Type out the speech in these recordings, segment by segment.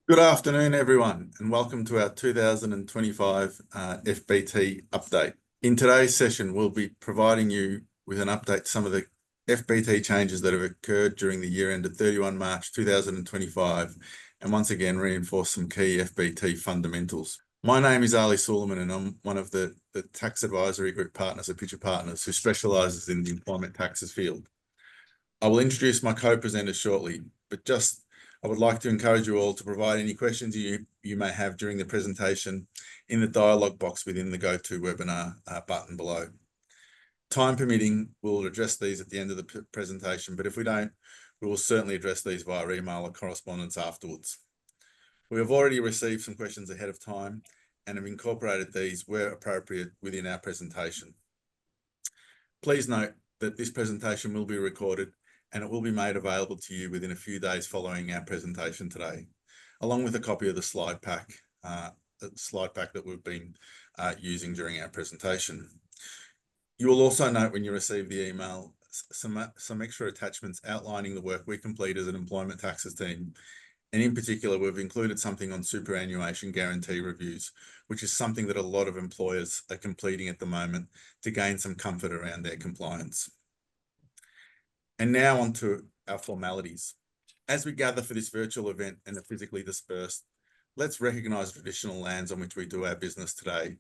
Good afternoon, everyone, and welcome to our 2025 FBT update. In today's session, we'll be providing you with an update to some of the FBT changes that have occurred during the year ended 31 March 2025, and once again reinforce some key FBT fundamentals. My name is Ali Suleiman, and I'm one of the tax advisory group partners at Pitcher Partners, who specialises in the employment taxes field. I will introduce my co-presenters shortly, but I would like to encourage you all to provide any questions you may have during the presentation in the dialogue box within the GoToWebinar button below. Time permitting, we'll address these at the end of the presentation, but if we don't, we will certainly address these via email or correspondence afterwards. We have already received some questions ahead of time and have incorporated these where appropriate within our presentation. Please note that this presentation will be recorded and it will be made available to you within a few days following our presentation today, along with a copy of the slide pack that we've been using during our presentation. You will also note when you receive the email some extra attachments outlining the work we complete as an employment taxes team. And in particular, we've included something on superannuation guarantee reviews, which is something that a lot of employers are completing at the moment to gain some comfort around their compliance. And now on to our formalities. As we gather for this virtual event and are physically dispersed, let's recognise traditional lands on which we do our business today.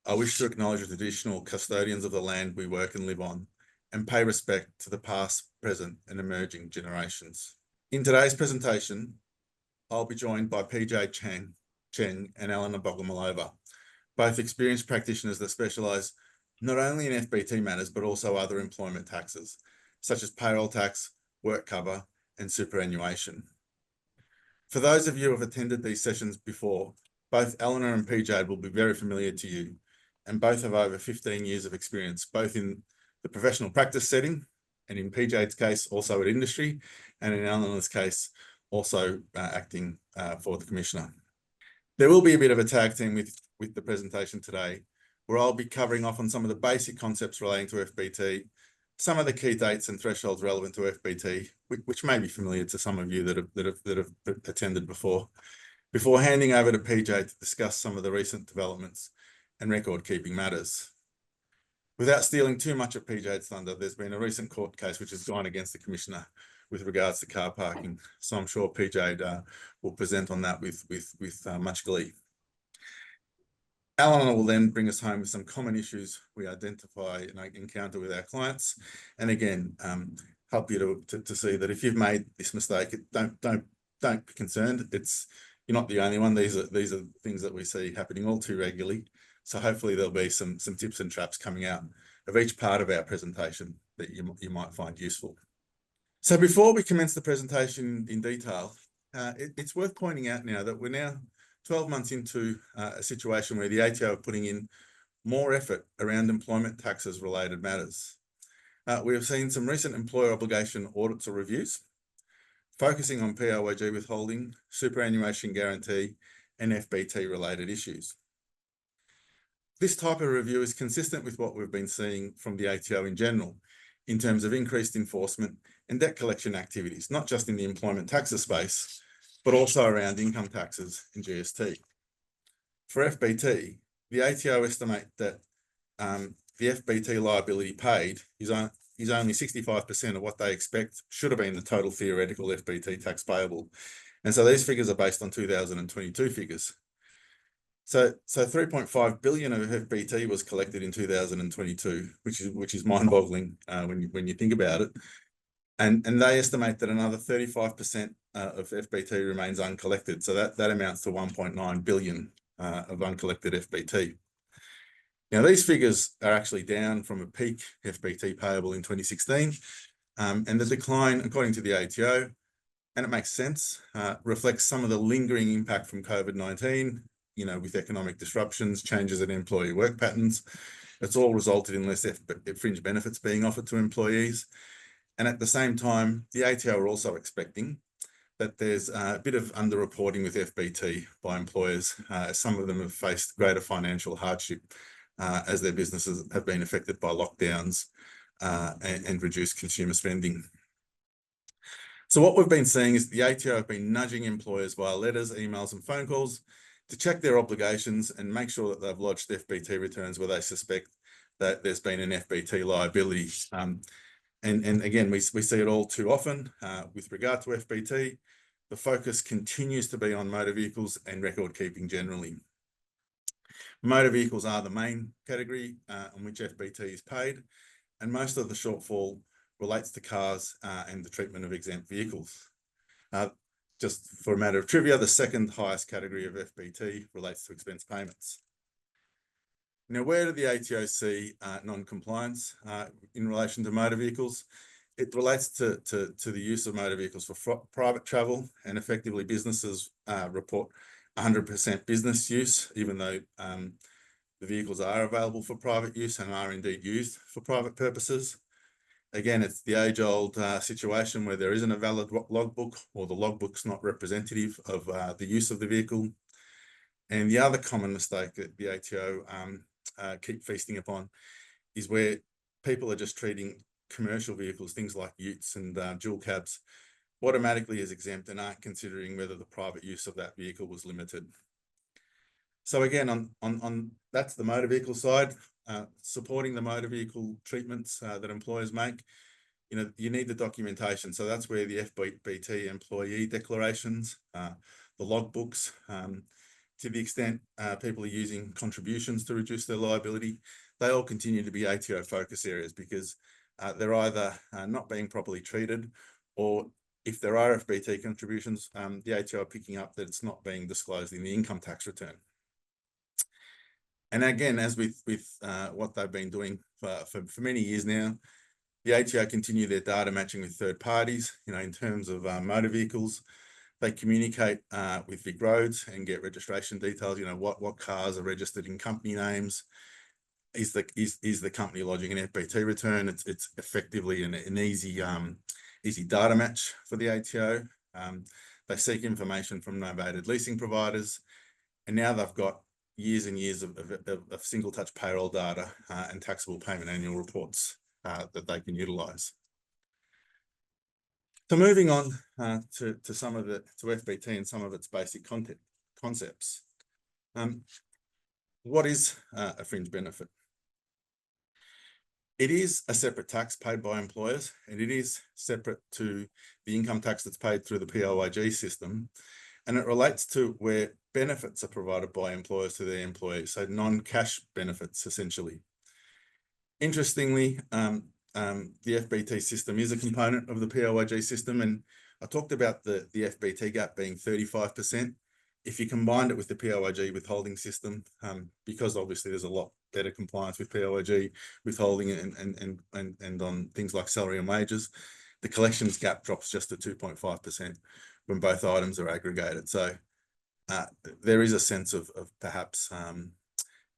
I wish to acknowledge the traditional custodians of the land we work and live on and pay respect to the past, present and emerging generations. In today's presentation, I'll be joined by PJ Cheng and Eleanor Bogomolova, both experienced practitioners that specialise not only in FBT matters, but also other employment taxes, such as payroll tax, work cover, and superannuation. For those of you who have attended these sessions before, both Eleanor and PJ will be very familiar to you, and both have over 15 years of experience, both in the professional practice setting, and in PJ's case, also at industry, and in Eleanor's case, also acting for the Commissioner. There will be a bit of a tag team with the presentation today, where I'll be covering off on some of the basic concepts relating to FBT, some of the key dates and thresholds relevant to FBT, which may be familiar to some of you that have attended before handing over to PJ to discuss some of the recent developments and record-keeping matters. Without stealing too much of PJ's thunder, there's been a recent court case which has gone against the Commissioner with regards to car parking, so I'm sure PJ will present on that with much glee. Eleanor will then bring us home with some common issues we identify and encounter with our clients, and again help you to see that if you've made this mistake, don't be concerned. You're not the only one. These are things that we see happening all too regularly. So hopefully there'll be some tips and traps coming out of each part of our presentation that you might find useful. So before we commence the presentation in detail, it's worth pointing out now that we're now 12 months into a situation where the ATO are putting in more effort around employment taxes related matters. We have seen some recent employer obligation audits or reviews, focusing on PAYG withholding, superannuation guarantee, and FBT related issues. This type of review is consistent with what we've been seeing from the ATO in general, in terms of increased enforcement and debt collection activities, not just in the employment taxes space, but also around income taxes and GST. For FBT, the ATO estimate that the FBT liability paid is only 65% of what they expect should have been the total theoretical FBT tax payable. And so these figures are based on 2022 figures. So 3.5 billion of FBT was collected in 2022, which is mind-boggling when you think about it. And they estimate that another 35% of FBT remains uncollected. So that amounts to 1.9 billion of uncollected FBT. Now, these figures are actually down from a peak FBT payable in 2016. And the decline, according to the ATO, and it makes sense, reflects some of the lingering impact from COVID-19, with economic disruptions, changes in employee work patterns. It's all resulted in less fringe benefits being offered to employees. And at the same time, the ATO are also expecting that there's a bit of underreporting with FBT by employers. Some of them have faced greater financial hardship as their businesses have been affected by lockdowns and reduced consumer spending. So what we've been seeing is the ATO have been nudging employers via letters, emails, and phone calls to check their obligations and make sure that they've lodged FBT returns where they suspect that there's been an FBT liability. And again, we see it all too often with regard to FBT. The focus continues to be on motor vehicles and record keeping generally. Motor vehicles are the main category on which FBT is paid, and most of the shortfall relates to cars and the treatment of exempt vehicles. Just for a matter of trivia, the second highest category of FBT relates to expense payments. Now, where do the ATO see non-compliance in relation to motor vehicles? It relates to the use of motor vehicles for private travel, and effectively businesses report 100% business use, even though the vehicles are available for private use and are indeed used for private purposes. Again, it's the age-old situation where there isn't a valid logbook, or the logbook's not representative of the use of the vehicle. And the other common mistake that the ATO keep feasting upon is where people are just treating commercial vehicles, things like utes and dual cabs, automatically as exempt and aren't considering whether the private use of that vehicle was limited. So again, on that's the motor vehicle side. Supporting the motor vehicle treatments that employers make, you need the documentation. So that's where the FBT employee declarations, the logbooks, to the extent people are using contributions to reduce their liability, they all continue to be ATO focus areas, because they're either not being properly treated, or if there are FBT contributions, the ATO are picking up that it's not being disclosed in the income tax return. And again, as with what they've been doing for many years now, the ATO continue their data matching with third parties. In terms of motor vehicles, they communicate with VicRoads and get registration details. What cars are registered in company names. Is the company lodging an FBT return? It's effectively an easy data match for the ATO. They seek information from novated leasing providers, and now they've got years and years of single touch payroll data and taxable payment annual reports that they can utilize. So moving on to FBT and some of its basic concepts. What is a fringe benefit? It is a separate tax paid by employers, and it is separate to the income tax that's paid through the PAYG system. And it relates to where benefits are provided by employers to their employees, so non-cash benefits, essentially. Interestingly, the FBT system is a component of the PAYG system, and I talked about the FBT gap being 35%. If you combined it with the PAYG withholding system, because obviously there's a lot better compliance with PAYG withholding and on things like salary and wages, the collections gap drops just to 2.5% when both items are aggregated. So there is a sense of perhaps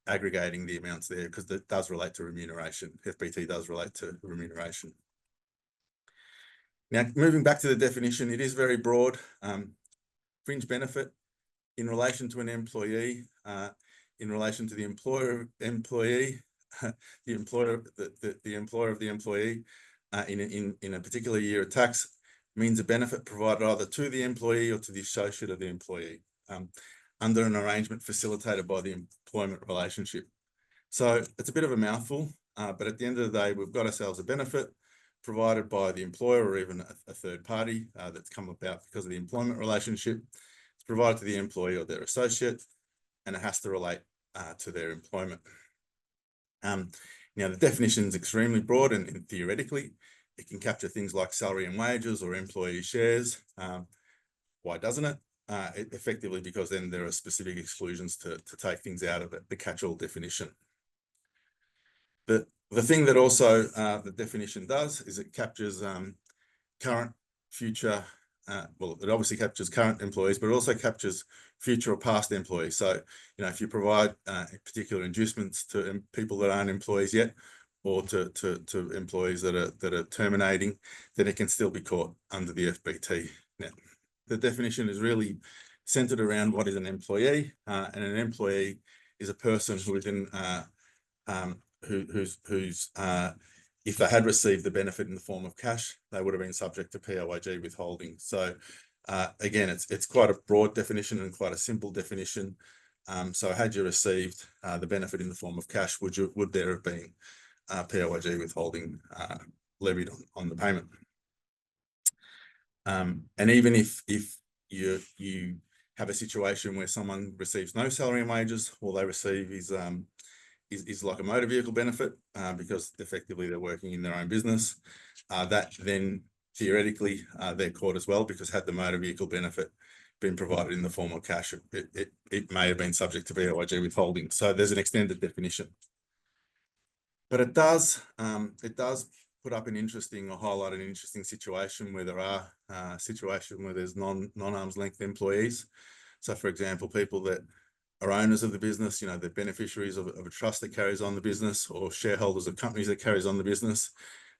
aggregating the amounts there, because that does relate to remuneration. FBT does relate to remuneration. Now, moving back to the definition, it is very broad. Fringe benefit in relation to an employee, in relation to the employer employee, the employer of the employee in a particular year of tax, means a benefit provided either to the employee or to the associate of the employee under an arrangement facilitated by the employment relationship. So it's a bit of a mouthful, but at the end of the day, we've got ourselves a benefit provided by the employer or even a third party that's come about because of the employment relationship. It's provided to the employee or their associate, and it has to relate to their employment. Now, the definition is extremely broad, and theoretically, it can capture things like salary and wages or employee shares. Why doesn't it? Effectively because then there are specific exclusions to take things out of it, the catch-all definition. The thing that also the definition does is it captures current, future, well, it obviously captures current employees, but it also captures future or past employees. So, if you provide particular inducements to people that aren't employees yet, or to employees that are terminating, then it can still be caught under the FBT. Now, the definition is really centered around what is an employee, and an employee is a person who is in whose if they had received the benefit in the form of cash, they would have been subject to PAYG withholding. So again, it's quite a broad definition and quite a simple definition. So had you received the benefit in the form of cash, would there have been PAYG withholding levied on the payment? And even if you have a situation where someone receives no salary and wages, all they receive is like a motor vehicle benefit because effectively they're working in their own business, that then theoretically they're caught as well, because had the motor vehicle benefit been provided in the form of cash, it may have been subject to PAYG withholding. So there's an extended definition. But it does put up an interesting, or highlight an interesting situation where there are situations where there's non-arm's length employees. So for example, people that are owners of the business, you know, they're beneficiaries of a trust that carries on the business, or shareholders of companies that carries on the business,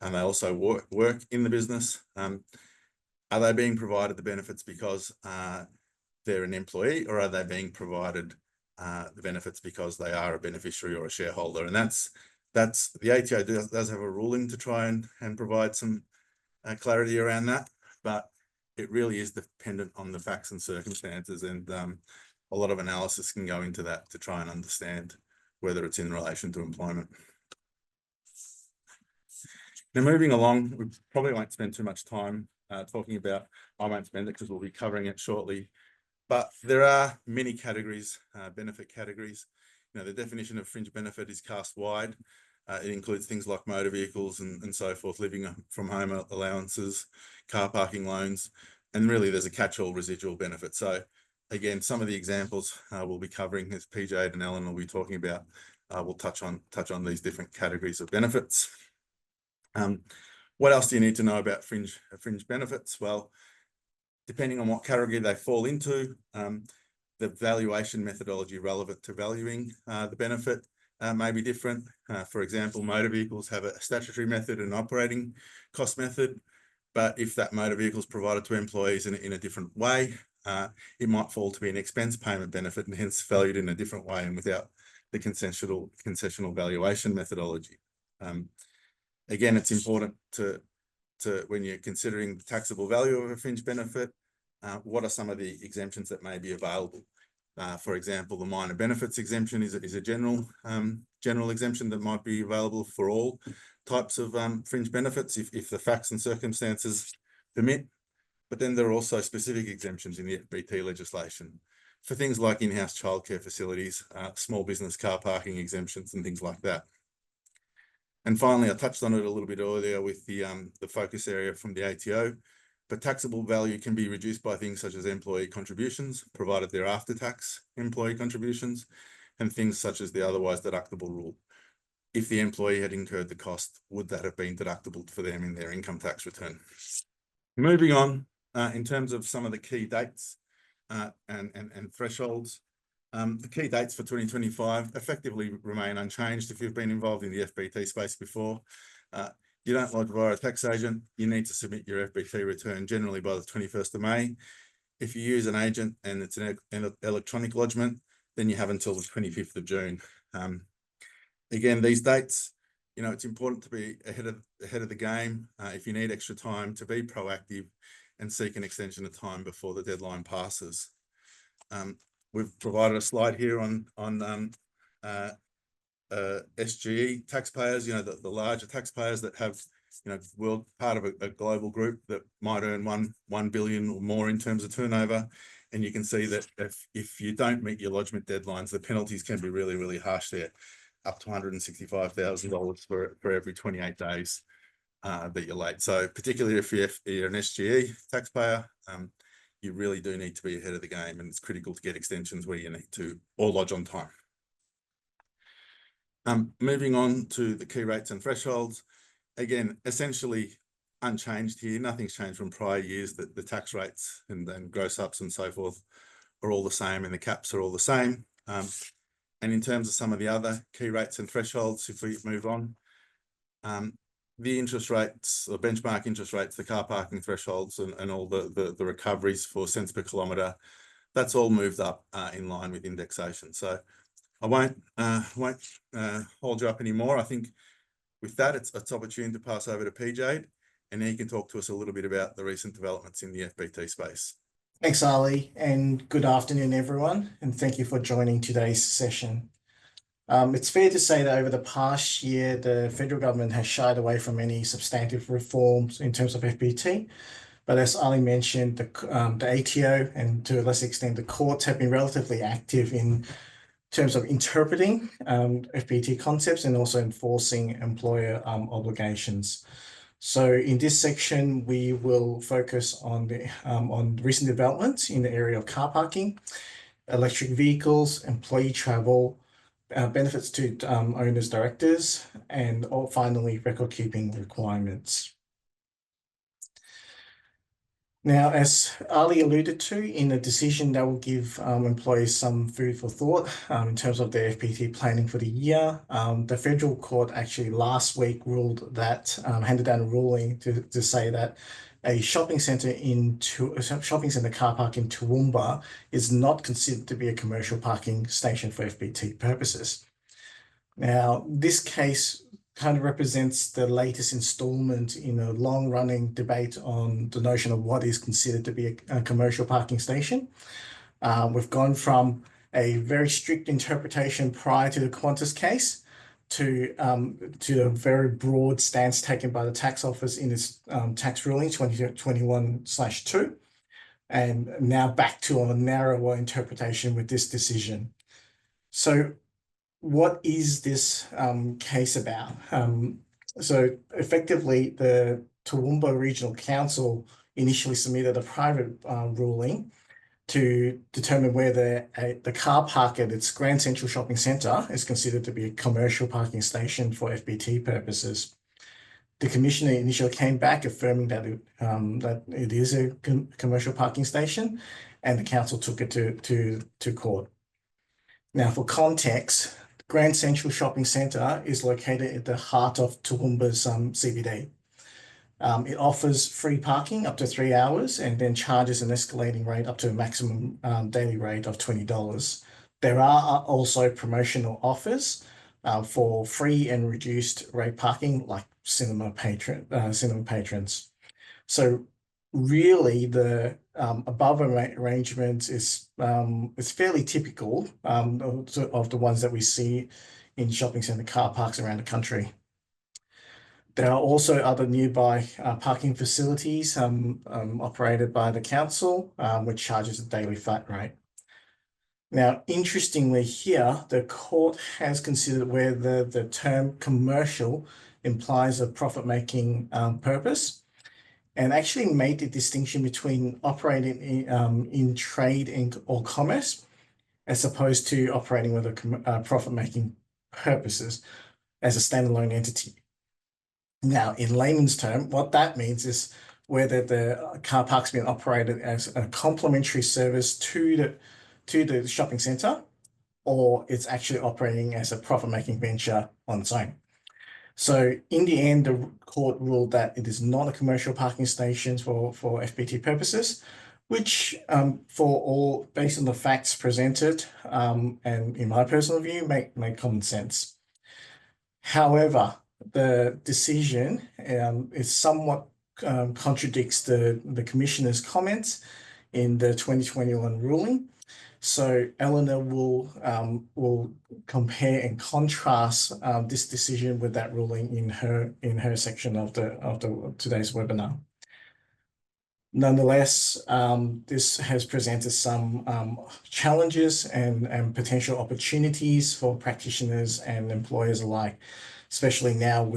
and they also work in the business. Are they being provided the benefits because they're an employee, or are they being provided the benefits because they are a beneficiary or a shareholder? And that's the ATO does have a ruling to try and provide some clarity around that, but it really is dependent on the facts and circumstances, and a lot of analysis can go into that to try and understand whether it's in relation to employment. Now, moving along, we probably won't spend too much time talking about, I won't spend it because we'll be covering it shortly, but there are many categories, benefit categories. You know, the definition of fringe benefit is cast wide. It includes things like motor vehicles and so forth, living from home allowances, car parking loans, and really there's a catch-all residual benefit. So again, some of the examples we'll be covering, as PJ and Ellen will be talking about, we'll touch on these different categories of benefits. What else do you need to know about fringe benefits? Well, depending on what category they fall into, the valuation methodology relevant to valuing the benefit may be different. For example, motor vehicles have a statutory method and operating cost method, but if that motor vehicle is provided to employees in a different way, it might fall to be an expense payment benefit and hence valued in a different way and without the concessional valuation methodology. Again, it's important to when you're considering the taxable value of a fringe benefit, what are some of the exemptions that may be available? For example, the minor benefits exemption is a general exemption that might be available for all types of fringe benefits if the facts and circumstances permit. But then there are also specific exemptions in the FBT legislation for things like in-house childcare facilities, small business car parking exemptions, and things like that. And finally, I touched on it a little bit earlier with the focus area from the ATO, but taxable value can be reduced by things such as employee contributions, provided they're after-tax employee contributions, and things such as the otherwise deductible rule. If the employee had incurred the cost, would that have been deductible for them in their income tax return? Moving on, in terms of some of the key dates and thresholds, the key dates for 2025 effectively remain unchanged. If you've been involved in the FBT space before, you don't lodge via a tax agent, you need to submit your FBT return generally by the 21st of May. If you use an agent and it's an electronic lodgement, then you have until the 25th of June. Again, these dates, you know, it's important to be ahead of the game. If you need extra time, to be proactive and seek an extension of time before the deadline passes. We've provided a slide here on SGE taxpayers, you know, the larger taxpayers that have, you know, part of a global group that might earn 1 billion or more in terms of turnover. And you can see that if you don't meet your lodgement deadlines, the penalties can be really, really harsh there, up to $165,000 for every 28 days that you're late. So particularly if you're an SGE taxpayer, you really do need to be ahead of the game, and it's critical to get extensions where you need to, or lodge on time. Moving on to the key rates and thresholds. Again, essentially unchanged here. Nothing's changed from prior years. That the tax rates and then gross ups and so forth are all the same, and the caps are all the same. And in terms of some of the other key rates and thresholds, if we move on, the interest rates, or benchmark interest rates, the car parking thresholds, and all the recoveries for cents per kilometre, that's all moved up in line with indexation. So I won't hold you up anymore. I think With that, it's opportune to pass over to PJ, and he can talk to us a little bit about the recent developments in the FBT space. Thanks, Ali, and good afternoon, everyone, and thank you for joining today's session. It's fair to say that over the past year, the federal government has shied away from any substantive reforms in terms of FBT. But as Ali mentioned, the ATO and to a lesser extent the courts have been relatively active in terms of interpreting FBT concepts and also enforcing employer obligations. So in this section, we will focus on recent developments in the area of car parking, electric vehicles, employee travel, benefits to owners, directors, and finally record keeping requirements. Now, as Ali alluded to, in a decision that will give employees some food for thought in terms of their FBT planning for the year, the federal court actually last week ruled that, handed down a ruling to say that a shopping centre car park in Toowoomba is not considered to be a commercial parking station for FBT purposes. Now, this case kind of represents the latest installment in a long-running debate on the notion of what is considered to be a commercial parking station. We've gone from a very strict interpretation prior to the Qantas case to a very broad stance taken by the tax office in its tax ruling 2021/2, and now back to a narrower interpretation with this decision. So what is this case about? So effectively, the Toowoomba Regional Council initially submitted a private ruling to determine whether the car park at its Grand Central Shopping Centre is considered to be a commercial parking station for FBT purposes. The Commissioner initially came back affirming that it is a commercial parking station, and the Council took it to court. Now, for context, Grand Central Shopping Centre is located at the heart of Toowoomba's CBD. It offers free parking up to 3 hours and then charges an escalating rate up to a maximum daily rate of $20. There are also promotional offers for free and reduced rate parking, like cinema patrons. So really, the above arrangement is fairly typical of the ones that we see in shopping centre car parks around the country. There are also other nearby parking facilities operated by the council, which charges a daily flat rate. Now, interestingly here, the court has considered whether the term commercial implies a profit-making purpose, and actually made the distinction between operating in trade or commerce as opposed to operating with a profit-making purposes as a standalone entity. Now, in layman's term, what that means is whether the car park's been operated as a complementary service to the shopping centre, or it's actually operating as a profit-making venture on its own. So in the end, the court ruled that it is not a commercial parking station for FBT purposes, which based on the facts presented, and in my personal view, make common sense. However, the decision is somewhat contradicts the Commissioner's comments in the 2021 ruling. So Eleanor will compare and contrast this decision with that ruling in her section of today's webinar. Nonetheless, this has presented some challenges and potential opportunities for practitioners and employers alike. Especially now,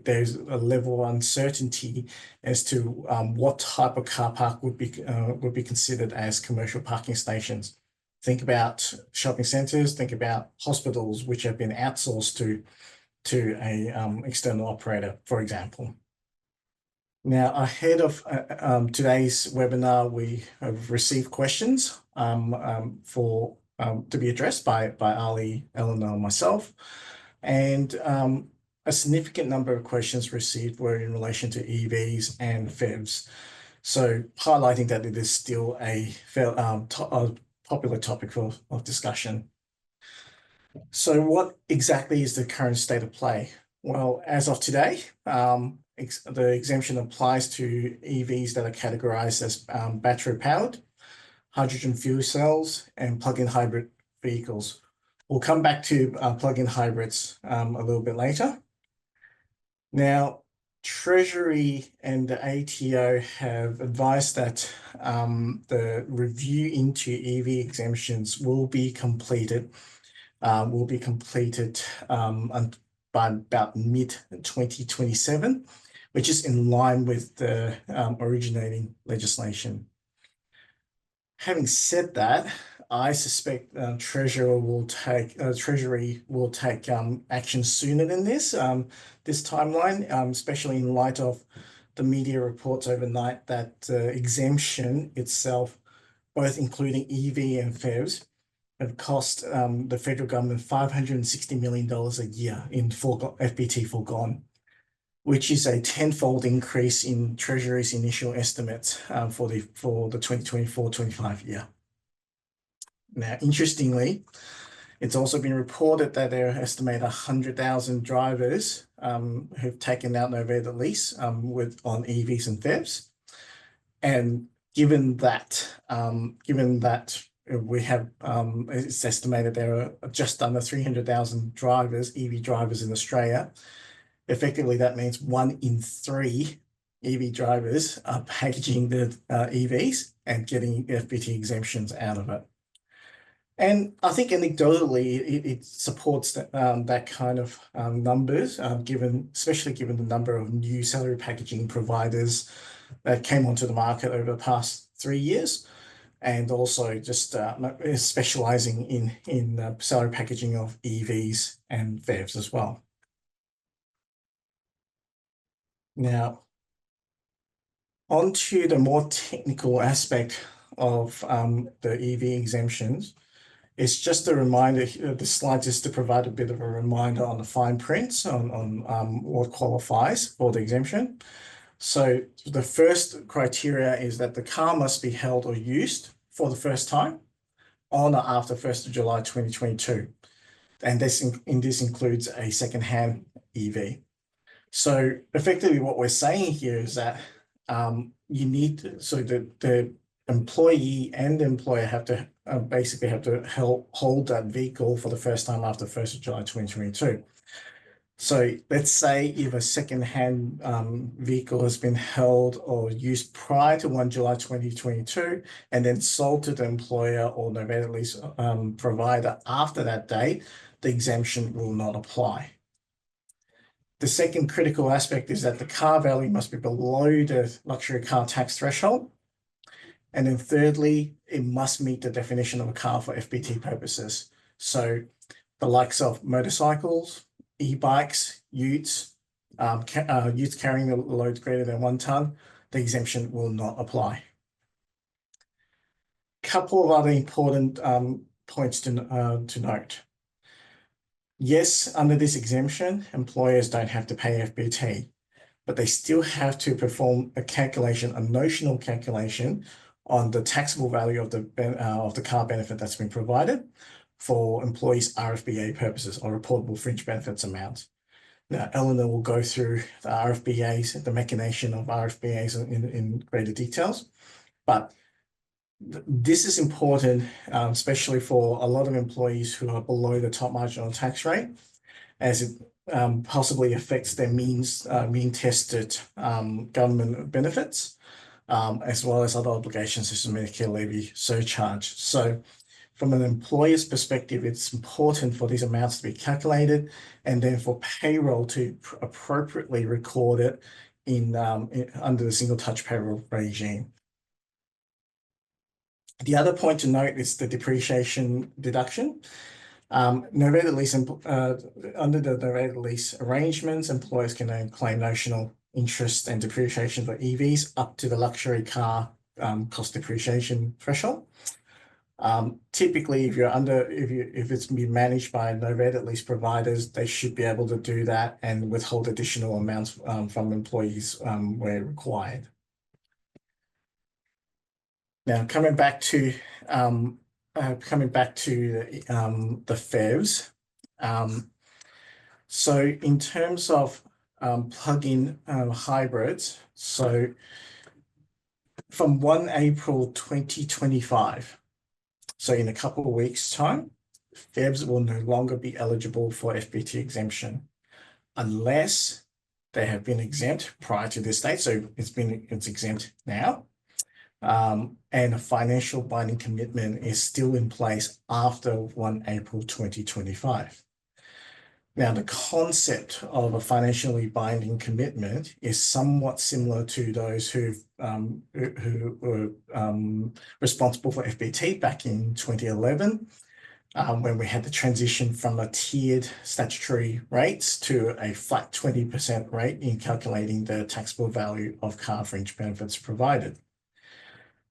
there's a level of uncertainty as to what type of car park would be considered as commercial parking stations. Think about shopping centres, think about hospitals, which have been outsourced to a external operator, for example. Now, ahead of today's webinar, we have received questions to be addressed by Ali, Eleanor, and myself. And a significant number of questions received were in relation to EVs and PHEVs. So highlighting that it is still a popular topic of discussion. So what exactly is the current state of play? Well, as of today, the exemption applies to EVs that are categorized as battery powered, hydrogen fuel cells, and plug-in hybrid vehicles. We'll come back to plug-in hybrids a little bit later. Now, Treasury and the ATO have advised that the review into EV exemptions will be completed by about mid-2027, which is in line with the originating legislation. Having said that, I suspect Treasury will take action sooner than this timeline, especially in light of the media reports overnight that exemption itself, both including EV and PHEVs, have cost the federal government $560 million a year in FBT foregone, which is a tenfold increase in Treasury's initial estimates for the 2024-25 year. Now, interestingly, it's also been reported that there are estimated 100,000 drivers who've taken out novated lease on EVs and PHEVs, and given that we have, it's estimated there are just under 300,000 EV drivers in Australia. Effectively, that means 1 in 3 EV drivers are packaging the EVs and getting FBT exemptions out of it. And I think anecdotally, it supports that kind of numbers, especially given the number of new salary packaging providers that came onto the market over the past 3 years, and also just specializing in salary packaging of EVs and PHEVs as well. Now, onto the more technical aspect of the EV exemptions. It's just a reminder, the slide just to provide a bit of a reminder on the fine prints on what qualifies for the exemption. So the first criteria is that the car must be held or used for the first time on or after 1st of July 2022. And this includes a second-hand EV. So effectively what we're saying here is that the employee and the employer have to basically hold that vehicle for the first time after 1st of July 2022. So let's say if a second-hand vehicle has been held or used prior to 1 July 2022 and then sold to the employer or novated lease provider after that date, the exemption will not apply. The second critical aspect is that the car value must be below the luxury car tax threshold. And then thirdly, it must meet the definition of a car for FBT purposes. So the likes of motorcycles, e-bikes, utes carrying a load greater than 1 ton, the exemption will not apply. Couple of other important points to note. Yes, under this exemption, employers don't have to pay FBT, but they still have to perform a notional calculation on the taxable value of the car benefit that's been provided for employees' RFBA purposes, or reportable fringe benefits amount. Now, Eleanor will go through the RFBAs, the machination of RFBAs in greater details, but this is important, especially for a lot of employees who are below the top marginal tax rate, as it possibly affects their mean-tested government benefits, as well as other obligations such as Medicare levy surcharge. So from an employer's perspective, it's important for these amounts to be calculated and then for payroll to appropriately record it under the single touch payroll regime. The other point to note is the depreciation deduction. Under the novated lease arrangements, employers can then claim notional interest and depreciation for EVs up to the luxury car cost depreciation threshold. Typically, if it's been managed by novated lease providers, they should be able to do that and withhold additional amounts from employees where required. Now, coming back to the PHEVs, So in terms of plug-in hybrids, so from 1 April 2025, so in a couple of weeks' time, PHEVs will no longer be eligible for FBT exemption unless they have been exempt prior to this date. So it's exempt now. And a financial binding commitment is still in place after 1 April 2025. Now, the concept of a financially binding commitment is somewhat similar to those who were responsible for FBT back in 2011, when we had the transition from a tiered statutory rates to a flat 20% rate in calculating the taxable value of car fringe benefits provided.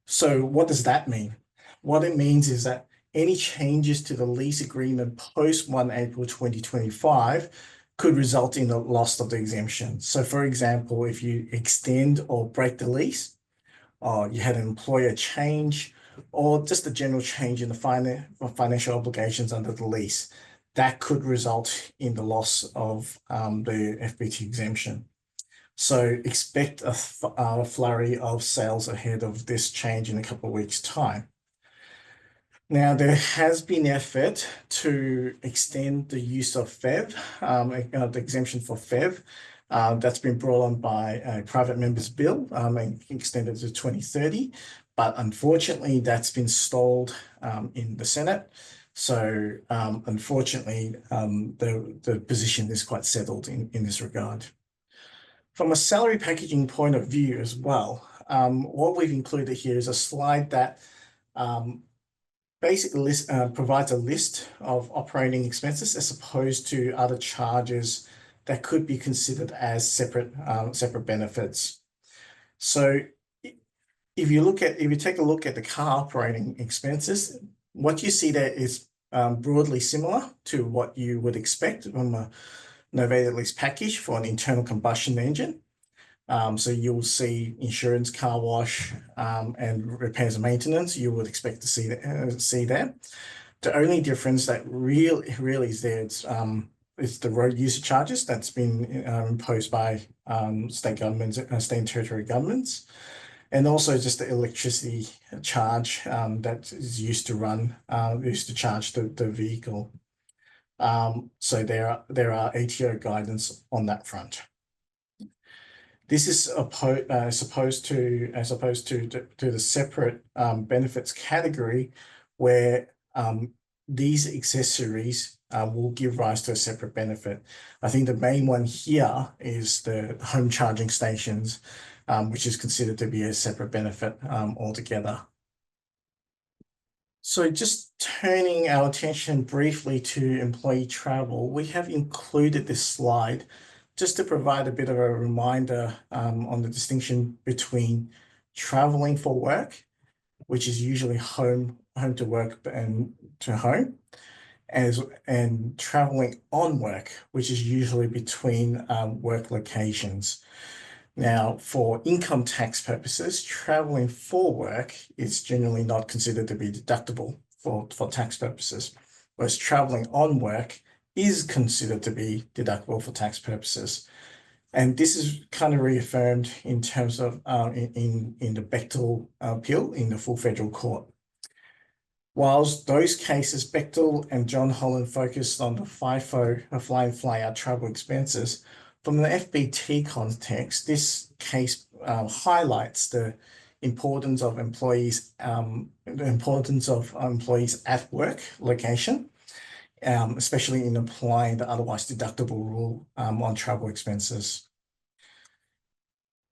So what does that mean? What it means is that any changes to the lease agreement post 1 April 2025 could result in the loss of the exemption. So for example, if you extend or break the lease, or you had an employer change, or just a general change in the financial obligations under the lease, that could result in the loss of the FBT exemption. So expect a flurry of sales ahead of this change in a couple of weeks' time. Now, there has been effort to extend the use of PHEV, the exemption for PHEV. That's been brought on by a private member's bill and extended to 2030. But unfortunately, that's been stalled in the Senate. So unfortunately, the position is quite settled in this regard. From a salary packaging point of view as well, what we've included here is a slide that basically provides a list of operating expenses as opposed to other charges that could be considered as separate benefits. So if you take a look at the car operating expenses, what you see there is broadly similar to what you would expect from a novated lease package for an internal combustion engine. So you'll see insurance, car wash, and repairs and maintenance. You would expect to see that. The only difference that really is there is the road user charges that's been imposed by state governments, state and territory governments, and also just the electricity charge that is used to charge the vehicle. So there are ATO guidance on that front. This is as opposed to the separate benefits category, where these accessories will give rise to a separate benefit. I think the main one here is the home charging stations, which is considered to be a separate benefit altogether. So just turning our attention briefly to employee travel, we have included this slide just to provide a bit of a reminder on the distinction between traveling for work, which is usually home to work and to home, and traveling on work, which is usually between work locations. Now, for income tax purposes, traveling for work is generally not considered to be deductible for tax purposes, whereas traveling on work is considered to be deductible for tax purposes. And this is kind of reaffirmed in terms of in the Bechtel appeal in the full federal court. Whilst those cases, Bechtel and John Holland focused on the FIFO, fly-in, fly-out travel expenses, from the FBT context, this case highlights the importance of employees, at work location, especially in applying the otherwise deductible rule on travel expenses.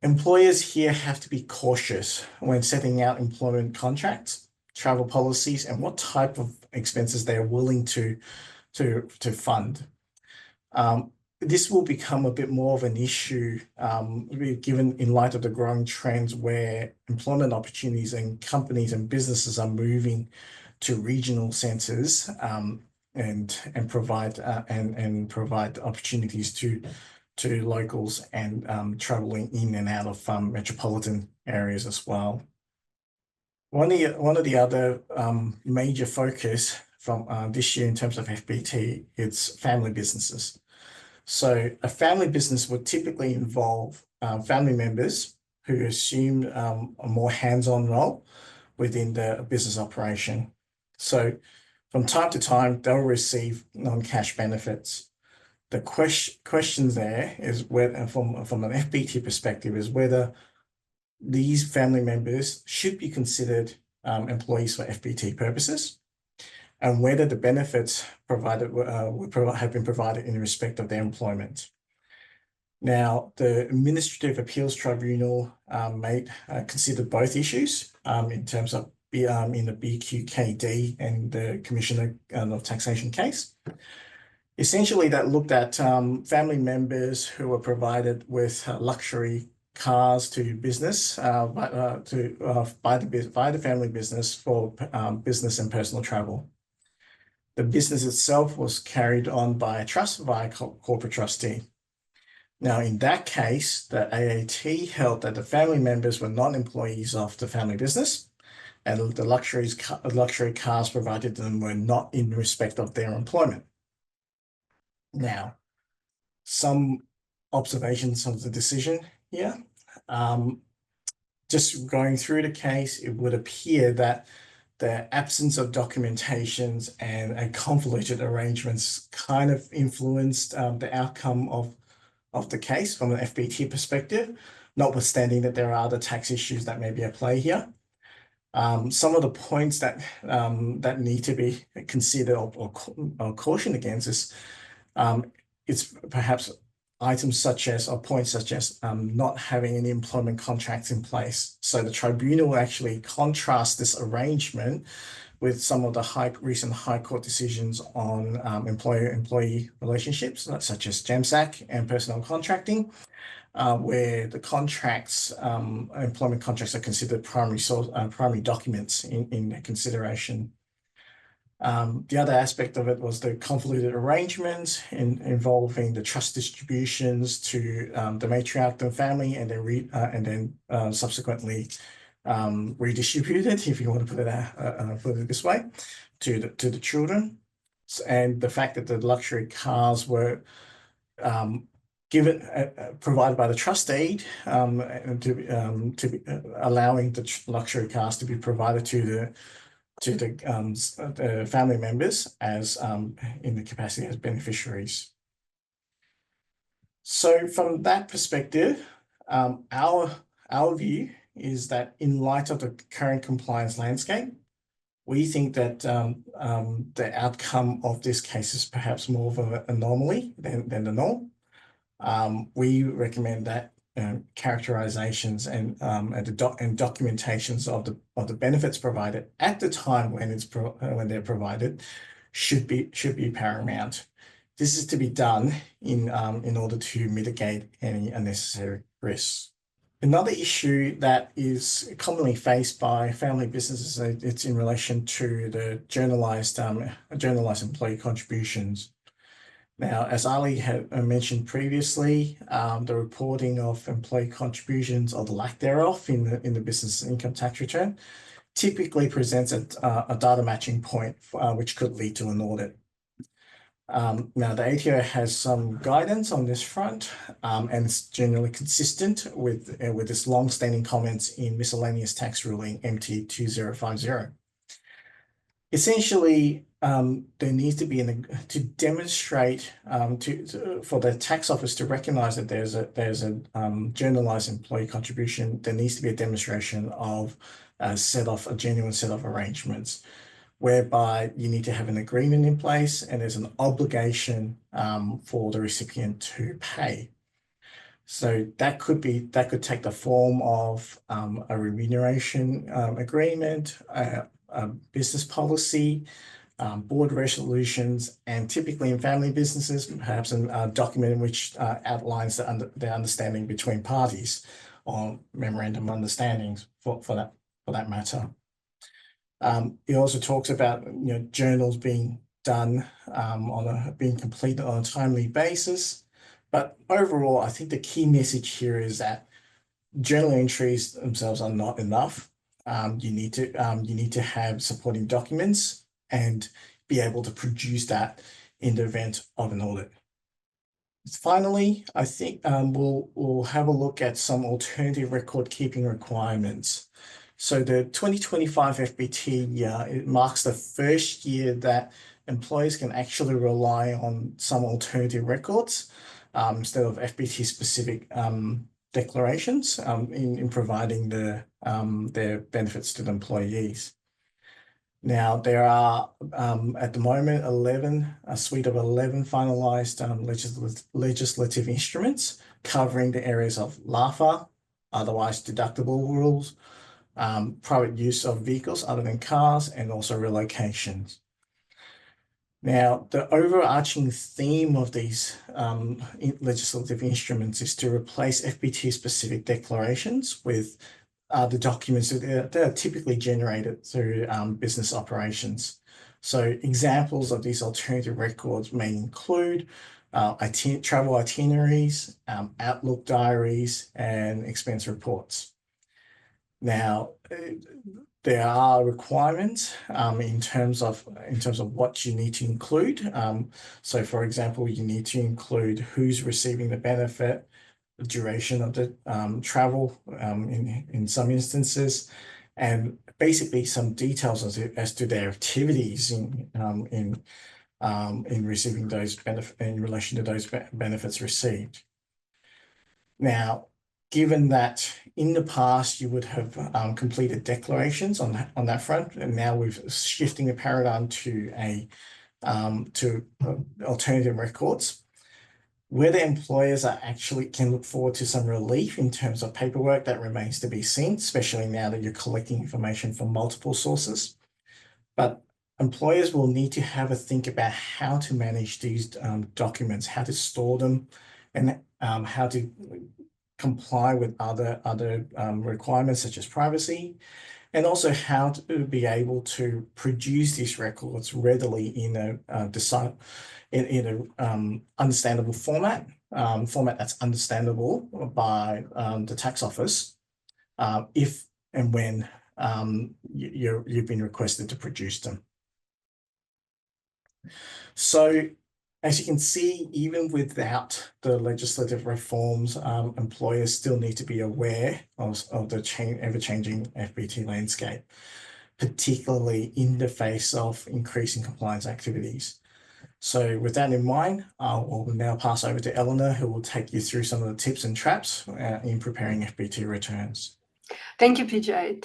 Employers here have to be cautious when setting out employment contracts, travel policies, and what type of expenses they are willing to fund. This will become a bit more of an issue given in light of the growing trends where employment opportunities and companies and businesses are moving to regional centres and provide opportunities to locals and traveling in and out of metropolitan areas as well. One of the other major focus from this year in terms of FBT is family businesses. So a family business would typically involve family members who assume a more hands-on role within the business operation. So from time to time, they'll receive non-cash benefits. The question there is whether, from an FBT perspective, is whether these family members should be considered employees for FBT purposes, and whether the benefits provided have been provided in respect of their employment. Now, the Administrative Appeals Tribunal considered both issues in terms of in the BQKD and the Commissioner of Taxation case. Essentially, that looked at family members who were provided with luxury cars to business by the family business for business and personal travel. The business itself was carried on by a trust via corporate trustee. Now, in that case, the AAT held that the family members were not employees of the family business, and the luxury cars provided to them were not in respect of their employment. Now, some observations of the decision here. Just going through the case, it would appear that the absence of documentations and convoluted arrangements kind of influenced the outcome of the case from an FBT perspective, notwithstanding that there are other tax issues that may be at play here. Some of the points that need to be considered or cautioned against is it's perhaps items such as, or points such as not having any employment contracts in place. So the tribunal actually contrasts this arrangement with some of the recent High Court decisions on employer-employee relationships, such as GEMSAC and personal contracting, where the contracts, employment contracts, are considered primary documents in their consideration. The other aspect of it was the convoluted arrangements involving the trust distributions to the matriarch and family, and then subsequently redistributed, if you want to put it this way, to the children, and the fact that the luxury cars were provided by the trustee, allowing the luxury cars to be provided to the family members as in the capacity as beneficiaries. So from that perspective, our view is that in light of the current compliance landscape, we think that the outcome of this case is perhaps more of an anomaly than the norm. We recommend that characterizations and documentations of the benefits provided at the time when they're provided should be paramount. This is to be done in order to mitigate any unnecessary risks. Another issue that is commonly faced by family businesses, it's in relation to the journalized employee contributions. Now, as Ali had mentioned previously, the reporting of employee contributions, or the lack thereof, in the business income tax return typically presents a data matching point which could lead to an audit. Now, the ATO has some guidance on this front, and it's generally consistent with its long-standing comments in Miscellaneous Tax Ruling MT 2050. Essentially, there needs to be to demonstrate for the tax office to recognise that there's a journalised employee contribution. There needs to be a demonstration of a genuine set of arrangements, whereby you need to have an agreement in place and there's an obligation for the recipient to pay. So that could take the form of a remuneration agreement, a business policy, board resolutions, and typically in family businesses, perhaps a document which outlines the understanding between parties, or memorandum of understandings for that matter. It also talks about journals being done being completed on a timely basis. But overall, I think the key message here is that journal entries themselves are not enough. You need to have supporting documents and be able to produce that in the event of an audit. Finally, I think we'll have a look at some alternative record keeping requirements. So the 2025 FBT year, it marks the first year that employers can actually rely on some alternative records instead of FBT specific declarations in providing their benefits to the employees. Now, there are at the moment a suite of 11 finalised legislative instruments covering the areas of LAFA, otherwise deductible rules, private use of vehicles other than cars, and also relocations. Now, the overarching theme of these legislative instruments is to replace FBT-specific declarations with the documents that are typically generated through business operations. So examples of these alternative records may include travel itineraries, Outlook diaries, and expense reports. Now, there are requirements in terms of what you need to include. So, for example, you need to include who's receiving the benefit, the duration of the travel in some instances, and basically some details as to their activities in receiving those benefits in relation to those benefits received. Now, given that in the past you would have completed declarations on that front, and now we're shifting the paradigm to alternative records, whether employers can look forward to some relief in terms of paperwork that remains to be seen, especially now that you're collecting information from multiple sources. But employers will need to have a think about how to manage these documents, how to store them, and how to comply with other requirements such as privacy, and also how to be able to produce these records readily in a understandable format that's understandable by the tax office if and when you've been requested to produce them. So, as you can see, even without the legislative reforms, employers still need to be aware of the ever-changing FBT landscape, particularly in the face of increasing compliance activities. So with that in mind, I'll now pass over to Eleanor, who will take you through some of the tips and traps in preparing FBT returns. Thank you, P.J.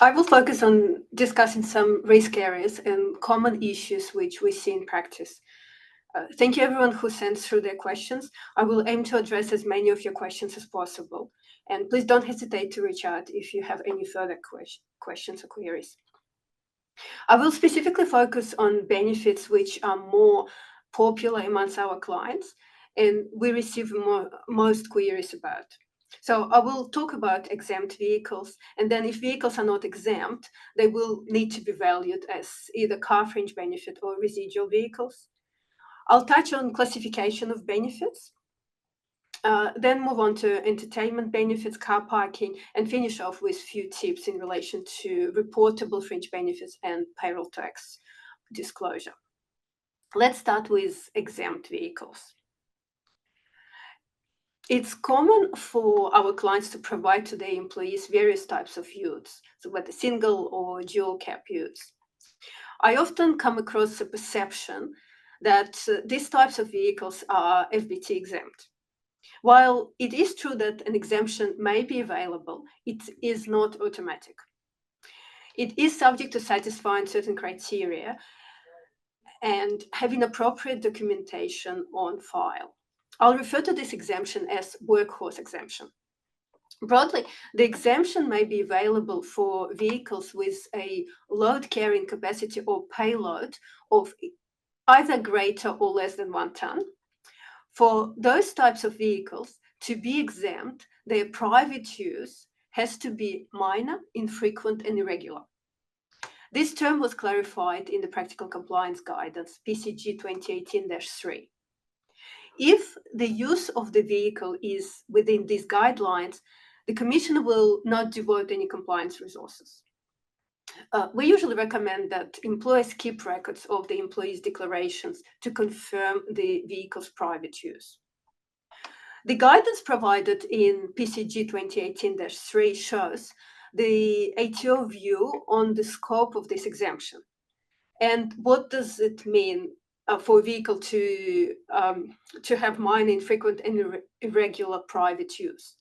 I will focus on discussing some risk areas and common issues which we see in practice. Thank you everyone who sent through their questions. I will aim to address as many of your questions as possible. And please don't hesitate to reach out if you have any further questions or queries. I will specifically focus on benefits which are more popular amongst our clients and we receive most queries about. So I will talk about exempt vehicles, and then if vehicles are not exempt, they will need to be valued as either car fringe benefit or residual vehicles. I'll touch on classification of benefits, then move on to entertainment benefits, car parking, and finish off with a few tips in relation to reportable fringe benefits and payroll tax disclosure. Let's start with exempt vehicles. It's common for our clients to provide to their employees various types of utes, so whether single or dual cap utes. I often come across a perception that these types of vehicles are FBT exempt. While it is true that an exemption may be available, it is not automatic. It is subject to satisfying certain criteria and having appropriate documentation on file. I'll refer to this exemption as workhorse exemption. Broadly, the exemption may be available for vehicles with a load carrying capacity or payload of either greater or less than 1 ton. For those types of vehicles to be exempt, their private use has to be minor, infrequent, and irregular. This term was clarified in the Practical Compliance Guidance, PCG 2018-3. If the use of the vehicle is within these guidelines, the Commission will not devote any compliance resources. We usually recommend that employers keep records of the employees' declarations to confirm the vehicle's private use. The guidance provided in PCG 2018-3 shows the ATO view on the scope of this exemption. And what does it mean for a vehicle to have minor, infrequent, and irregular private use?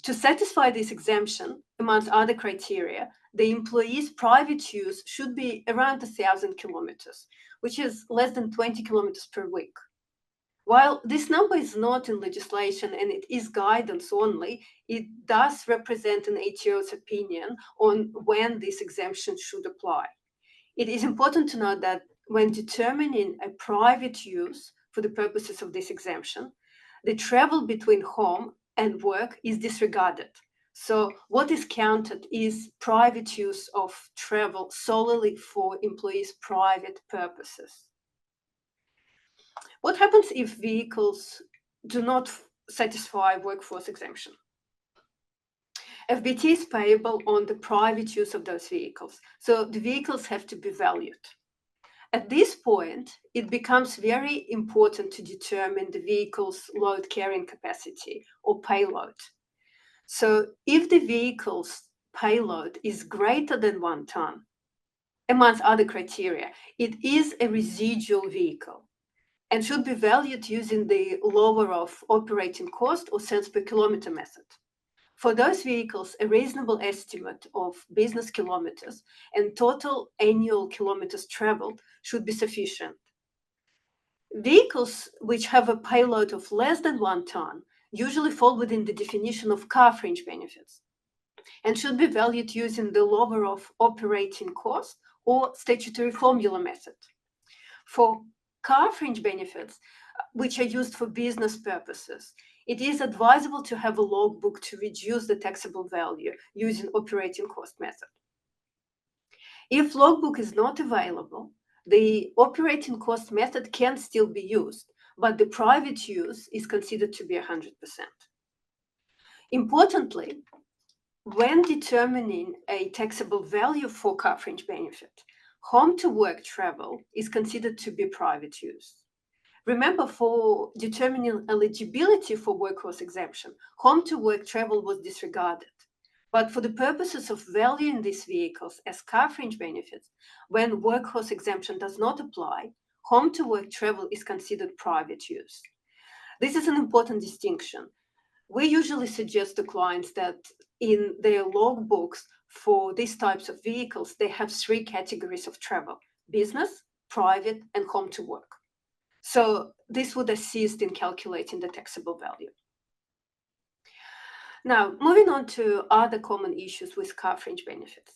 To satisfy this exemption, amongst other criteria, the employee's private use should be around 1,000 kilometers, which is less than 20 kilometers per week. While this number is not in legislation and it is guidance only, it does represent an ATO's opinion on when this exemption should apply. It is important to note that when determining a private use for the purposes of this exemption, the travel between home and work is disregarded. So what is counted is private use of travel solely for employees' private purposes. What happens if vehicles do not satisfy workforce exemption? FBT is payable on the private use of those vehicles, so the vehicles have to be valued. At this point, it becomes very important to determine the vehicle's load carrying capacity or payload. So if the vehicle's payload is greater than 1 ton, amongst other criteria, it is a residual vehicle and should be valued using the lower of operating cost or cents per kilometer method. For those vehicles, a reasonable estimate of business kilometers and total annual kilometers traveled should be sufficient. Vehicles which have a payload of less than 1 ton usually fall within the definition of car fringe benefits and should be valued using the lower of operating cost or statutory formula method. For car fringe benefits, which are used for business purposes, it is advisable to have a logbook to reduce the taxable value using operating cost method. If logbook is not available, the operating cost method can still be used, but the private use is considered to be 100%. Importantly, when determining a taxable value for car fringe benefit, home to work travel is considered to be private use. Remember, for determining eligibility for workforce exemption, home to work travel was disregarded. But for the purposes of valuing these vehicles as car fringe benefits, when workforce exemption does not apply, home to work travel is considered private use. This is an important distinction. We usually suggest to clients that in their logbooks for these types of vehicles, they have 3 categories of travel: business, private, and home to work. So this would assist in calculating the taxable value. Now, moving on to other common issues with car fringe benefits.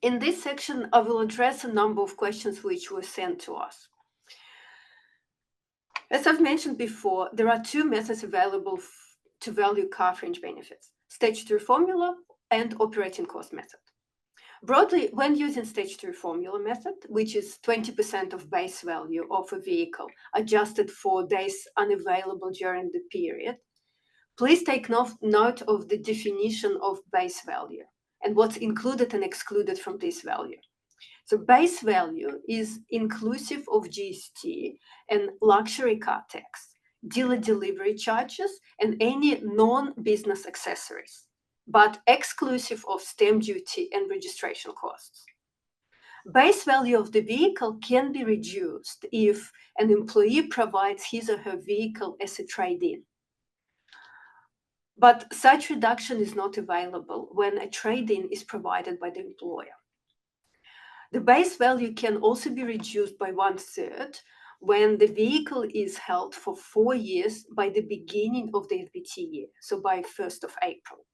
In this section, I will address a number of questions which were sent to us. As I've mentioned before, there are 2 methods available to value car fringe benefits: statutory formula and operating cost method. Broadly, when using statutory formula method, which is 20% of base value of a vehicle adjusted for days unavailable during the period, please take note of the definition of base value and what's included and excluded from this value. So base value is inclusive of GST and luxury car tax, dealer delivery charges, and any non-business accessories, but exclusive of stamp duty and registration costs. Base value of the vehicle can be reduced if an employee provides his or her vehicle as a trade-in. But such reduction is not available when a trade-in is provided by the employer. The base value can also be reduced by 1/3 when the vehicle is held for 4 years by the beginning of the FBT year, so by 1st of April.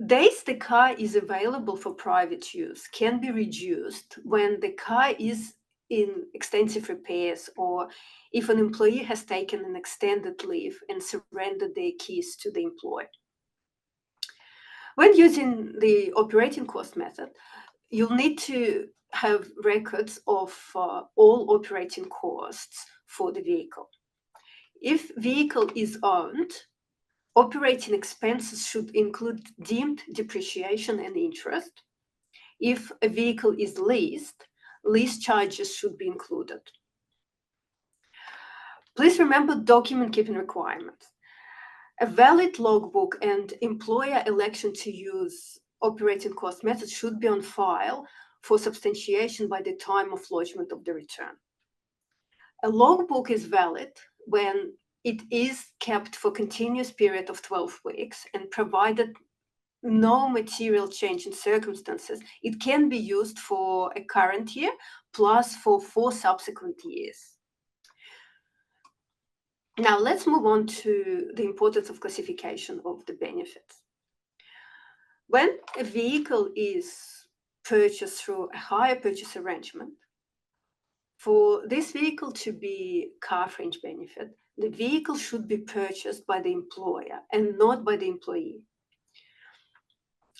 Days the car is available for private use can be reduced when the car is in extensive repairs or if an employee has taken an extended leave and surrendered their keys to the employer. When using the operating cost method, you'll need to have records of all operating costs for the vehicle. If vehicle is owned, Operating expenses should include deemed depreciation and interest. If a vehicle is leased, lease charges should be included. Please remember document keeping requirements. A valid logbook and employer election to use operating cost method should be on file for substantiation by the time of lodgement of the return. A logbook is valid when it is kept for continuous period of 12 weeks and provided no material change in circumstances, it can be used for a current year plus for 4 subsequent years. Now let's move on to the importance of classification of the benefits. When a vehicle is purchased through a hire purchase arrangement, for this vehicle to be car fringe benefit, the vehicle should be purchased by the employer and not by the employee.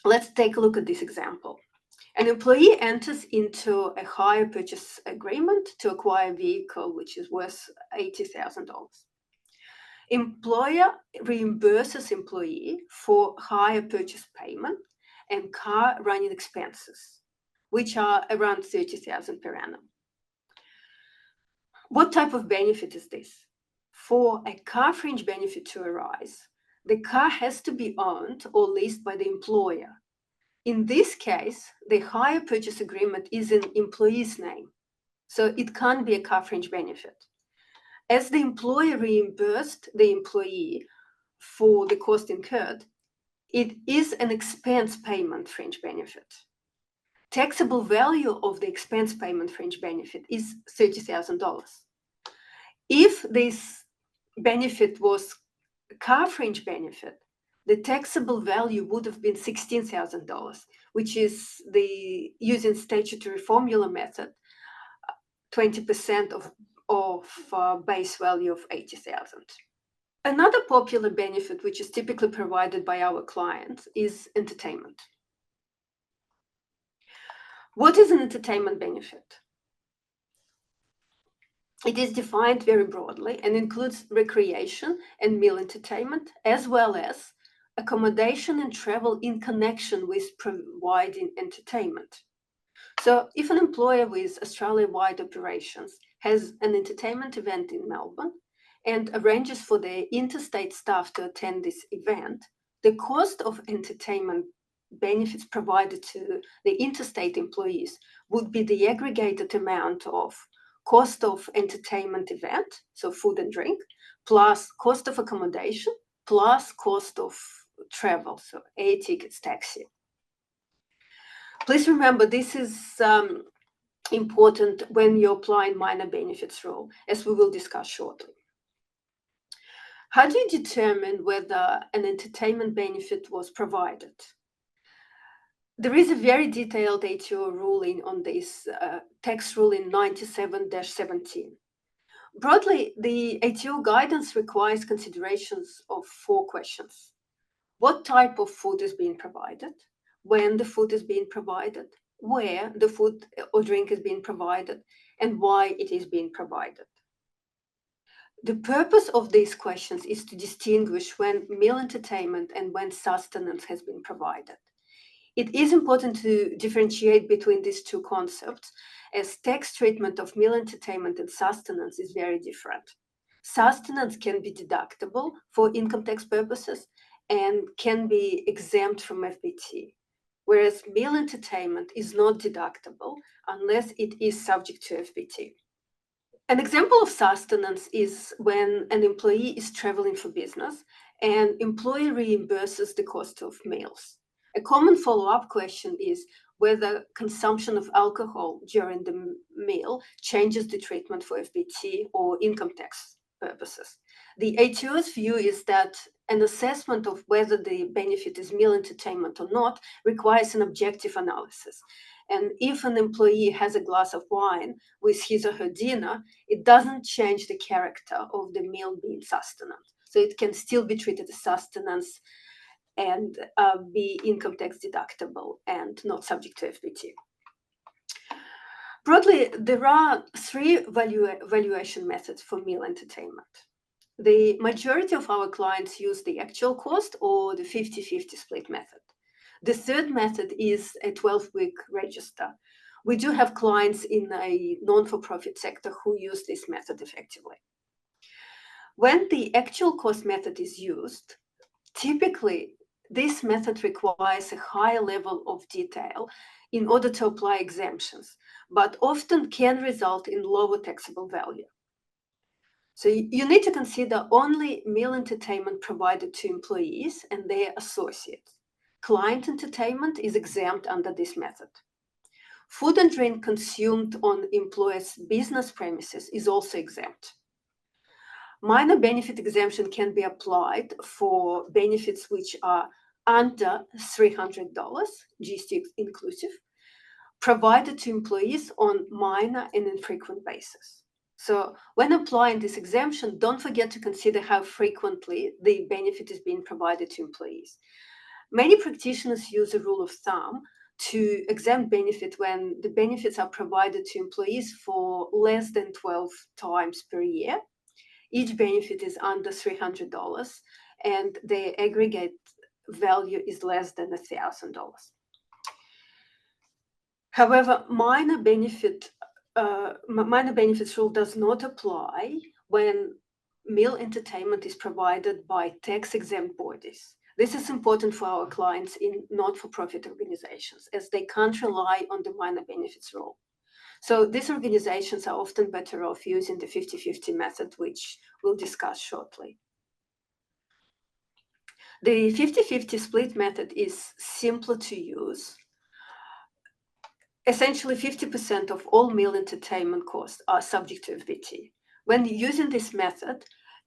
Let's take a look at this example. An employee enters into a hire purchase agreement to acquire a vehicle which is worth $80,000. Employer reimburses employee for hire purchase payment and car running expenses, which are around $30,000 per annum. What type of benefit is this? For a car fringe benefit to arise, the car has to be owned or leased by the employer. In this case, the hire purchase agreement is in employee's name, so it can't be a car fringe benefit. As the employer reimbursed the employee for the cost incurred, it is an expense payment fringe benefit. Taxable value of the expense payment fringe benefit is $30,000. If this benefit was a car fringe benefit, the taxable value would have been $16,000, which is using statutory formula method, 20% of base value of 80,000. Another popular benefit, which is typically provided by our clients, is entertainment. What is an entertainment benefit? It is defined very broadly and includes recreation and meal entertainment, as well as accommodation and travel in connection with providing entertainment. So if an employer with Australia-wide operations has an entertainment event in Melbourne and arranges for their interstate staff to attend this event, the cost of entertainment benefits provided to the interstate employees would be the aggregated amount of cost of entertainment event, so food and drink, plus cost of accommodation, plus cost of travel, so air tickets, taxi. Please remember, this is important when you're applying minor benefits rule, as we will discuss shortly. How do you determine whether an entertainment benefit was provided? There is a very detailed ATO ruling on this, tax ruling 97-17. Broadly, the ATO guidance requires considerations of 4 questions. What type of food is being provided? When the food is being provided? Where the food or drink is being provided? And why it is being provided? The purpose of these questions is to distinguish when meal entertainment and when sustenance has been provided. It is important to differentiate between these 2 concepts, as tax treatment of meal entertainment and sustenance is very different. Sustenance can be deductible for income tax purposes and can be exempt from FBT, whereas meal entertainment is not deductible unless it is subject to FBT. An example of sustenance is when an employee is traveling for business and employer reimburses the cost of meals. A common follow-up question is whether consumption of alcohol during the meal changes the treatment for FBT or income tax purposes. The ATO's view is that an assessment of whether the benefit is meal entertainment or not requires an objective analysis. And if an employee has a glass of wine with his or her dinner, it doesn't change the character of the meal being sustenance. So it can still be treated as sustenance and be income tax deductible and not subject to FBT. Broadly, there are 3 valuation methods for meal entertainment. the majority of our clients use the actual cost or the 50-50 split method. The third method is a 12-week register. We do have clients in a non-for-profit sector who use this method effectively. When the actual cost method is used, typically this method requires a higher level of detail in order to apply exemptions, but often can result in lower taxable value. So you need to consider only meal entertainment provided to employees and their associates. Client entertainment is exempt under this method. Food and drink consumed on employers' business premises is also exempt. Minor benefit exemption can be applied for benefits which are under $300, GST inclusive, provided to employees on minor and infrequent basis. So when applying this exemption, don't forget to consider how frequently the benefit is being provided to employees. Many practitioners use a rule of thumb to exempt benefit when the benefits are provided to employees for less than 12 times per year. Each benefit is under $300 and the aggregate value is less than $1,000. However, minor benefits rule does not apply when meal entertainment is provided by tax-exempt bodies. This is important for our clients in not-for-profit organizations, as they can't rely on the minor benefits rule. So these organizations are often better off using the 50-50 method, which we'll discuss shortly. The 50-50 split method is simpler to use. Essentially, 50% of all meal entertainment costs are subject to FBT. When using this method,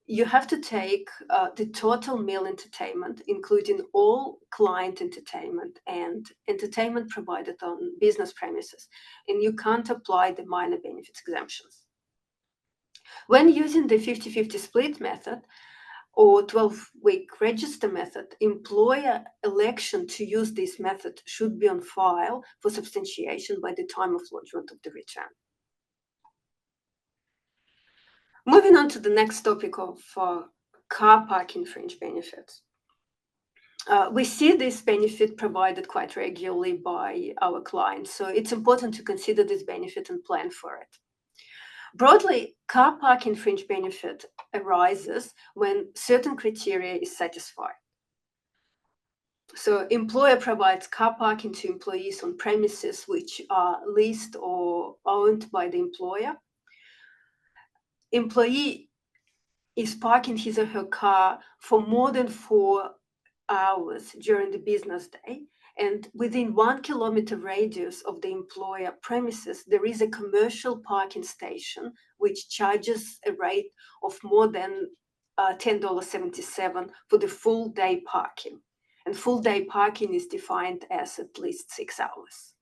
you have to take the total meal entertainment, including all client entertainment and entertainment provided on business premises, and you can't apply the minor benefits exemptions. When using the 50-50 split method or 12-week register method, employer election to use this method should be on file for substantiation by the time of lodgement of the return. Moving on to the next topic of car parking fringe benefits. We see this benefit provided quite regularly by our clients, so it's important to consider this benefit and plan for it. Broadly, car parking fringe benefit arises when certain criteria is satisfied. So employer provides car parking to employees on premises which are leased or owned by the employer. Employee is parking his or her car for more than 4 hours during the business day, and within 1 kilometer radius of the employer premises, there is a commercial parking station which charges a rate of more than $10.77 for the full day parking. And full day parking is defined as at least 6 hours.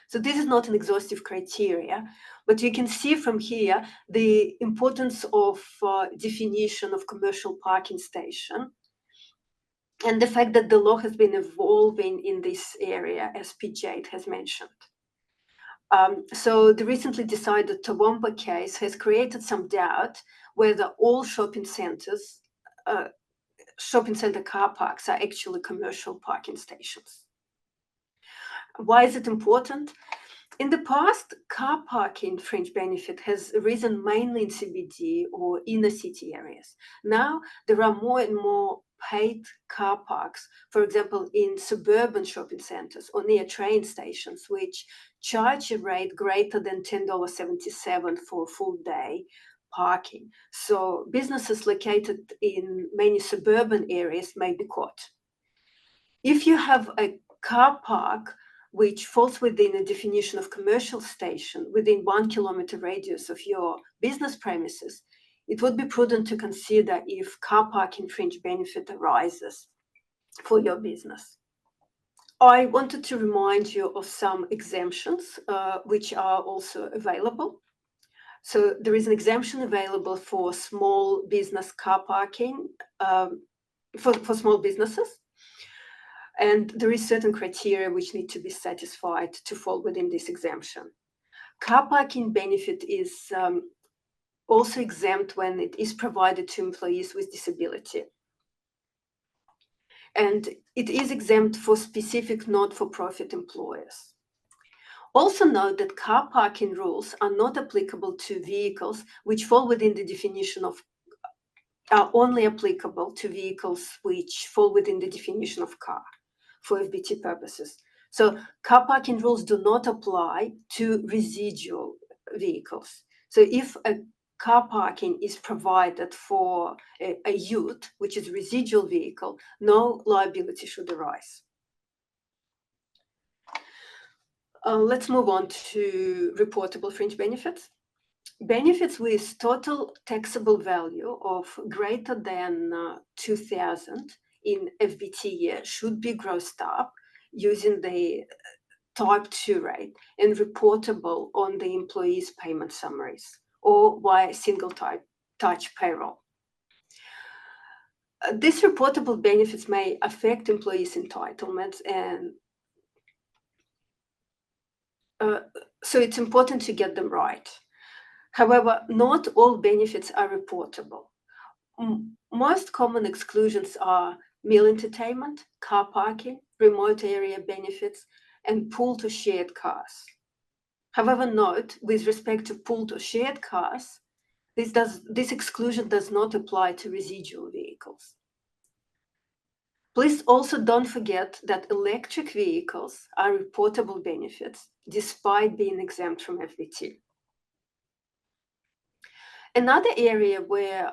So this is not an exhaustive criteria, but you can see from here the importance of definition of commercial parking station and the fact that the law has been evolving in this area, as Jade has mentioned. So the recently decided Toowoomba case has created some doubt whether all shopping center car parks are actually commercial parking stations. Why is it important? In the past, car parking fringe benefit has arisen mainly in CBD or inner city areas. Now, there are more and more paid car parks, for example, in suburban shopping centers or near train stations, which charge a rate greater than $10.77 for full day parking. So businesses located in many suburban areas may be caught. If you have a car park which falls within a definition of commercial station within 1 kilometer radius of your business premises, it would be prudent to consider if car parking fringe benefit arises for your business. I wanted to remind you of some exemptions which are also available. So there is an exemption available for small business car parking for small businesses. And there is certain criteria which need to be satisfied to fall within this exemption. Car parking benefit is also exempt when it is provided to employees with disability. And it is exempt for specific not-for-profit employers. Also note that car parking rules are not applicable to vehicles which fall within the definition of, are only applicable to vehicles which fall within the definition of car for FBT purposes. So car parking rules do not apply to residual vehicles. So if a car parking is provided for a ute, which is a residual vehicle, no liability should arise. Let's move on to reportable fringe benefits. Benefits with total taxable value of greater than 2,000 in FBT year should be grossed up using the type 2 rate and reportable on the employees' payment summaries or via single touch payroll. These reportable benefits may affect employees' entitlements, and so it's important to get them right. However, not all benefits are reportable. Most common exclusions are meal entertainment, car parking, remote area benefits, and pooled or shared cars. However, note, with respect to pooled or shared cars, this exclusion does not apply to residual vehicles. Please also don't forget that electric vehicles are reportable benefits despite being exempt from FBT. Another area where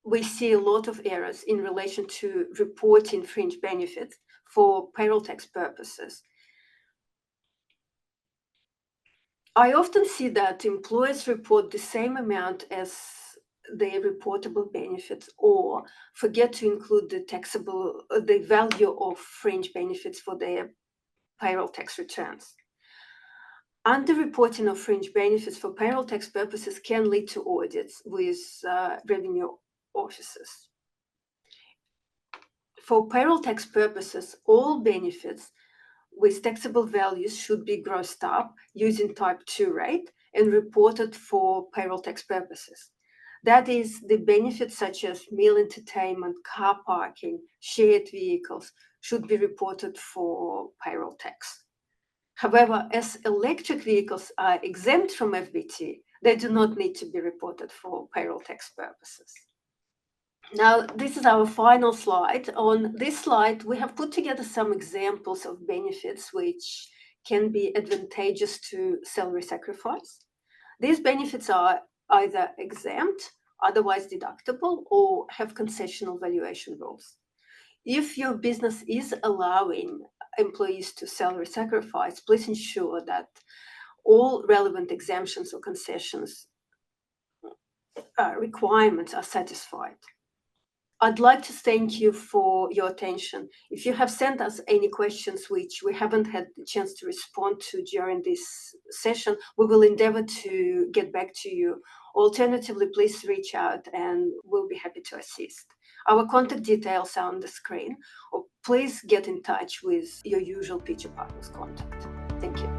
we see a lot of errors in relation to reporting fringe benefits for payroll tax purposes. I often see that employers report the same amount as their reportable benefits or forget to include the value of fringe benefits for their payroll tax returns. Underreporting of fringe benefits for payroll tax purposes can lead to audits with revenue officers. For payroll tax purposes, all benefits with taxable values should be grossed up using type 2 rate and reported for payroll tax purposes. That is, the benefits such as meal entertainment, car parking, shared vehicles should be reported for payroll tax. However, as electric vehicles are exempt from FBT, they do not need to be reported for payroll tax purposes. Now, this is our final slide. On this slide, we have put together some examples of benefits which can be advantageous to salary sacrifice. These benefits are either exempt, otherwise deductible, or have concessional valuation rules. If your business is allowing employees to salary sacrifice, please ensure that all relevant exemptions or concessions requirements are satisfied. I'd like to thank you for your attention. If you have sent us any questions which we haven't had the chance to respond to during this session, we will endeavor to get back to you. Alternatively, please reach out and we'll be happy to assist. Our contact details are on the screen, or please get in touch with your usual Pitcher Partners contact. Thank you.